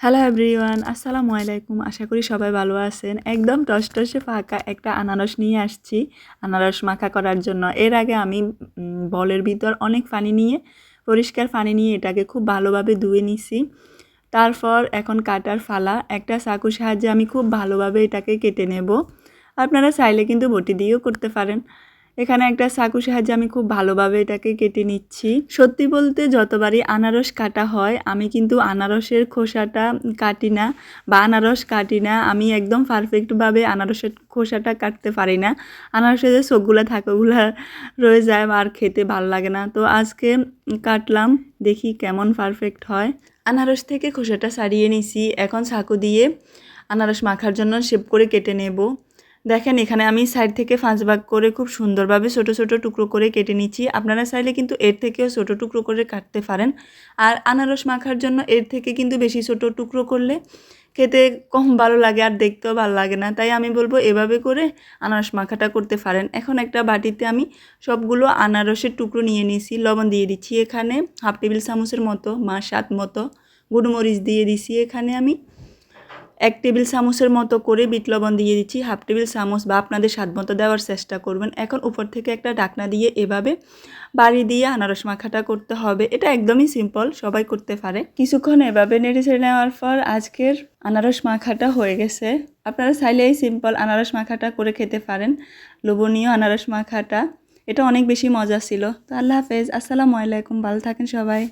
Hello everyone, আসসালামু আলাইকুম। আশা করি সবাই ভালো আছেন। একদম টসটসে ফাঁকা একটা আনারস নিয়ে আসছি আনারস মাখা করার জন্য। এর আগে আমি বলের ভিতর অনেক পানি নিয়ে পরিষ্কার পানি নিয়ে এটাকে খুব ভালোভাবে ধুয়ে নিছি। তারপর এখন কাটার ফালা, একটা চাকুর সাহায্যে আমি খুব ভালোভাবে এটাকে কেটে নেব। আপনারা চাইলে কিন্তু বটি দিয়েও করতে পারেন। এখানে একটা চাকুর সাহায্যে আমি খুব ভালোভাবে এটাকে কেটে নিচ্ছি। সত্যি বলতে যতবারই আনারস কাটা হয় আমি কিন্তু আনারসের খোসাটা কাটি না বা আনারস কাটি না। আমি একদম পারফেক্টভাবে আনারসের খোসাটা কাটতে পারি না। আনারসের যে চোখগুলো থাকে ওগুলো রয়ে যায় আর খেতে ভালো লাগে না। তো আজকে কাটলাম, দেখি কেমন পারফেক্ট হয়। আনারস থেকে খোসাটা ছাড়িয়ে নিছি। এখন চাকু দিয়ে আনারস মাখার জন্য শেপ করে কেটে নেব। দেখেন এখানে আমি সাইড থেকে 5 ভাগ করে খুব সুন্দরভাবে ছোট ছোট টুকরো করে কেটে নিচ্ছি। আপনারা চাইলে কিন্তু এর থেকেও ছোট টুকরো করে কাটতে পারেন। আর আনারস মাখার জন্য এর থেকে কিন্তু বেশি ছোট টুকরো করলে খেতে কম ভালো লাগে আর দেখতেও ভালো লাগে না। তাই আমি বলবো এভাবে করে আনারস মাখাটা করতে পারেন। এখন একটা বাটিতে আমি সবগুলো আনারসের টুকরো নিয়ে নিয়েছি। লবণ দিয়ে দিচ্ছি এখানে হাফ টেবিল চামচের মতো, স্বাদ মতো গুঁড়োমরিচ দিয়ে দিছি। এখানে আমি 1 টেবিল চামচের মতো করে বিট লবণ দিয়ে দিচ্ছি। হাফ টেবিল চামচ বা আপনাদের স্বাদ মতো দেওয়ার চেষ্টা করবেন। এখন উপর থেকে একটা ঢাকনা দিয়ে এভাবে বাড়ি দিয়ে আনারস মাখাটা করতে হবে। এটা একদমই সিম্পল, সবাই করতে পারে। কিছুক্ষণ এভাবে নেড়ে ছেড়ে নেওয়ার পর আজকের আনারস মাখাটা হয়ে গেছে। আপনারা চাইলে এই সিম্পল আনারস মাখাটা করে খেতে পারেন। লোভনীয় আনারস মাখাটা, এটা অনেক বেশি মজা ছিল। তো আল্লাহ হাফেজ, আসসালামু আলাইকুম, ভালো থাকেন সবাই।